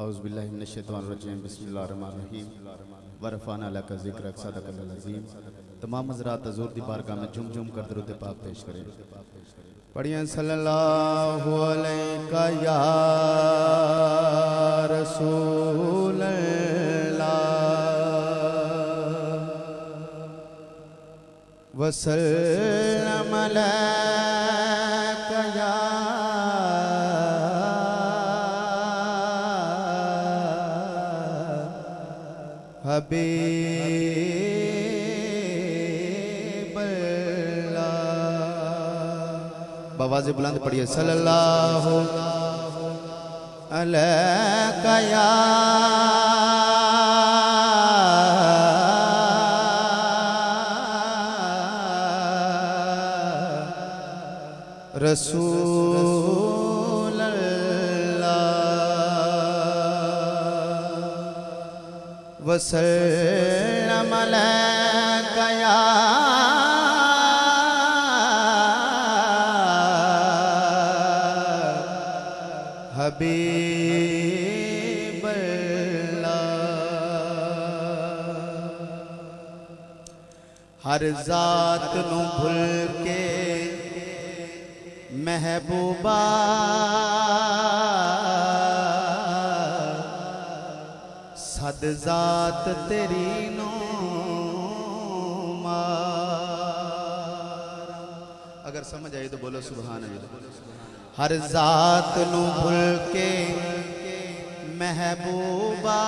اعوذ باللہ من الشیطان الرجیم بسم اللہ الرحمن الرحیم ورفعنا لک ذکرک صدق اللہ العظیم۔ تمام حضرات حضور دی بارگاہ میں جم جم کر درود پاک پیش کریں۔ پڑھیں صلی اللہ علیہ یا رسول اللہ وسلم علیہ یا حبیب اللہ۔ بآواز بلند پڑھیے صلی اللہ علیہ یا رسول اللہ وسلم علیک یا حبیب اللہ۔ ہر ذات نو بھول کے محبوبہ صد ذات تیری نو مارا۔ اگر سمجھ آئی تو بولو سبحان اللہ۔ ہر ذات نو بھول کے محبوبہ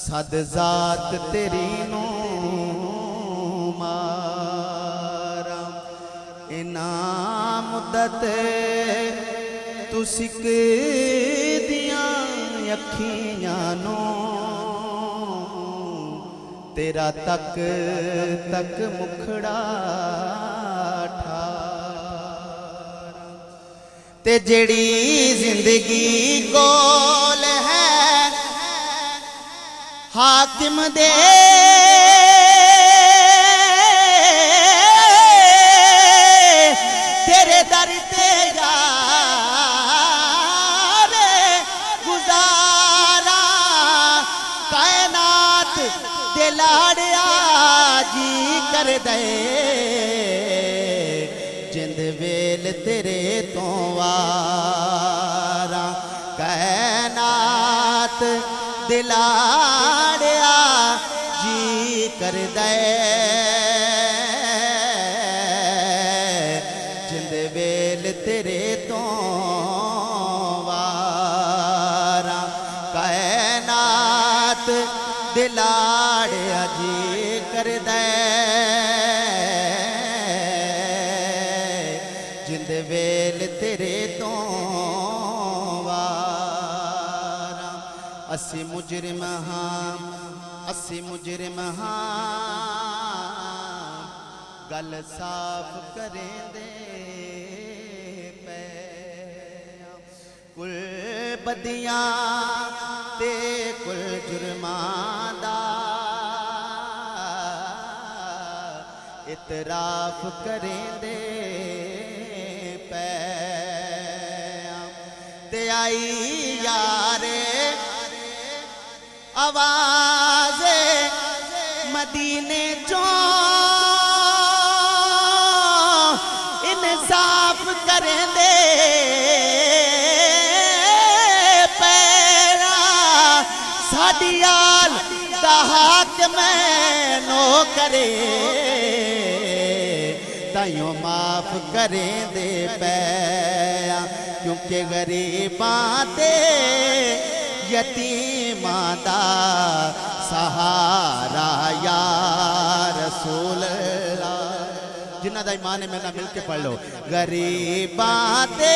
صد ذات تیری نو مارا۔ انعام مدت تو سکھ دیاں اکھیاں نو تیرا تک تک مکھڑا ٹھارا۔ تے جڑی زندگی کول ہے حاکم دے تیرے در تے یار گزارا۔ کائنات دے لاڑیا جی کر دے جند ویل تیرے تو وارا۔ کائنات دے لاڑیا جی کر دے جند ویل تیرے تو وارا۔ کائنات دے لاڑیا جی کر دے جند ویل تیرے تو وارا۔ اسی مجرم ہاں اسی مجرم ہاں گل صاف کریں دے پہ کل بدیاں تے کل جرمان دا اعتراف کریں دے پہ تے آئی یارے آواز مدینے چوں انصاف کریں دے پیرا۔ ساڈی آل دا حاکم نو کرے تائیوں معاف کریں دے پیا۔ کیونکہ غریباں تے یتیماں دا سہارا یا رسول اللہ۔ جنہ دا ایمان ہے میں نہ مل کے پڑھ لو۔ غریباں تے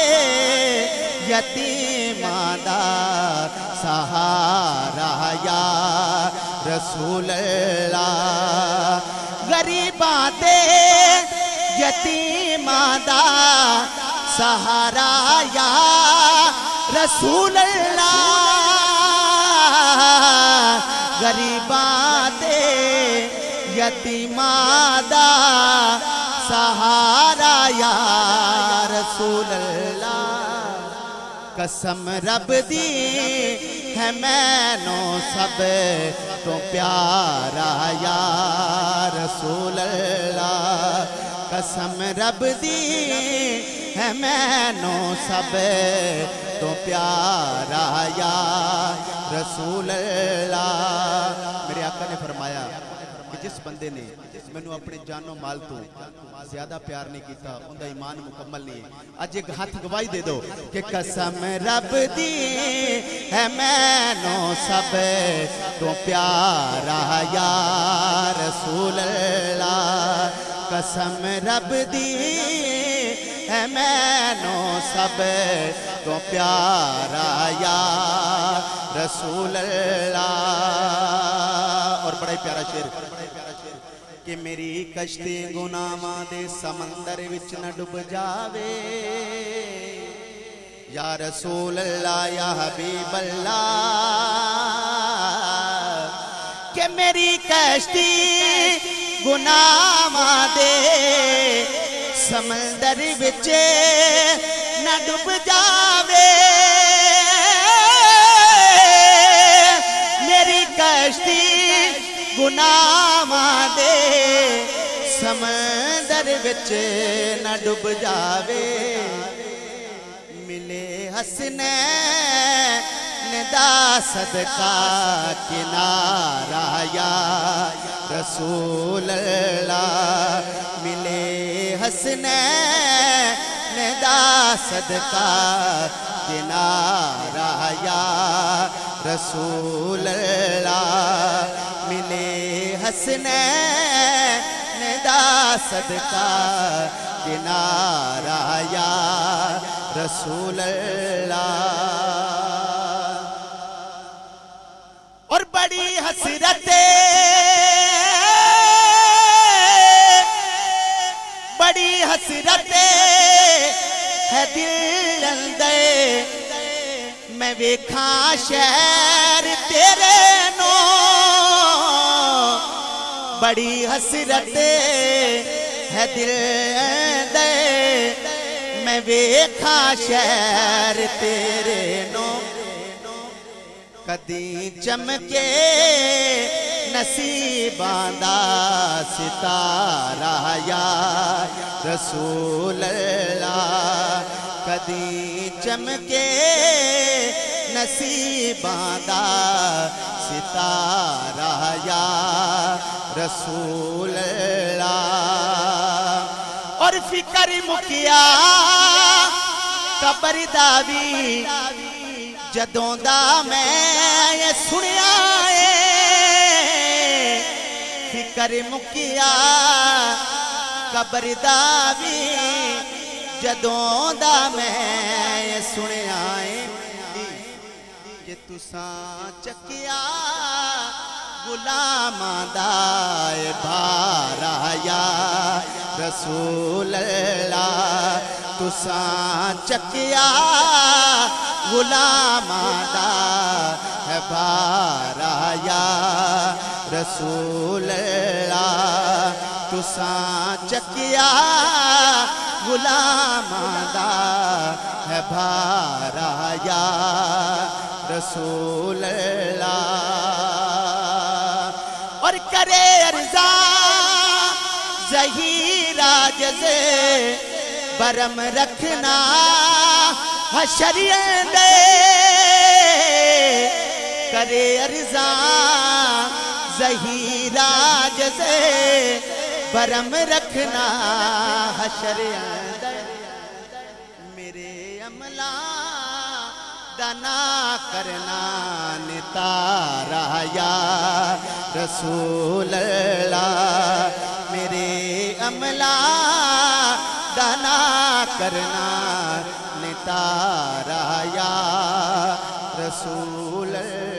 یتیماں دا سہارا یا رسول اللہ۔ غریباں تے یتیماں دا سہارا یا رسول اللہ۔ غریباں تے یتیماں دا سہارا یا رسول اللہ قسم رب دی ہے مینوں سب تو پیارا یا رسول اللہ قسم رب دی ہے مینوں سب تو پیارا یا رسول اللہ میرے آقا نے فرمایا کہ جس بندے نے میں نے اپنے جان و مال تو زیادہ پیار نہیں کیتا ان دا ایمان مکمل نہیں آج ایک ہاتھ گواہی دے دو کہ قسم رب دی ہے مینوں سب تو پیارا یا رسول اللہ قسم رب دی ہے مینوں سب تو پیارا یا رسول اللہ اور بڑا ہی پیارا شعر کہ میری کشتی گناہاں دے سمندر وچ نہ ڈوب جاوے یا رسول اللہ یا حبیب اللہ کہ میری کشتی گناہاں دے سمندر وچ نہ ڈوب جاوے میری کشتی گناہاں دے سمندر وچ نہ ڈوب جاوے ملے حسنین دا صدقہ کنارہ یا رسول اللہ ملے حسنین دا صدقہ کنارہ یا رسول اللہ ملے حسنین دا صدقہ کنارہ یا رسول اللہ اور بڑی حسرت ہے دل اندے میں ویکھاں شہر تیرے نو بڑی حسرت ہے دل اندے میں ویکھاں شہر تیرے نو کدی چمکے نصیباں دا ستارہ یا رسول اللہ کدی چمکے نصیباں دا ستارہ یا رسول اللہ اور فکر مکیا قبر دا بھی جدوں دا میں سنیا فکر مکیا قبر دا بھی جدوں دا میں سنیا کہ تساں چکیا غلاماں دا بھارا یا رسول اللہ تساں چکیا غلاماں دا بھارا یا رسول اللہ تساں چکیا غلاماں دا بھارا یا رسول اللہ اور کرے ارزا ظہیرہ جزے برم رکھنا حشریہ دے کرے ارزا ظہیرہ جزے برم رکھنا حشریہ دے میرے عملہ دنا کرنا نتارہ یا رسول اللہ میرے عملہ دنا کرنا نتارہ یا رسول اللہ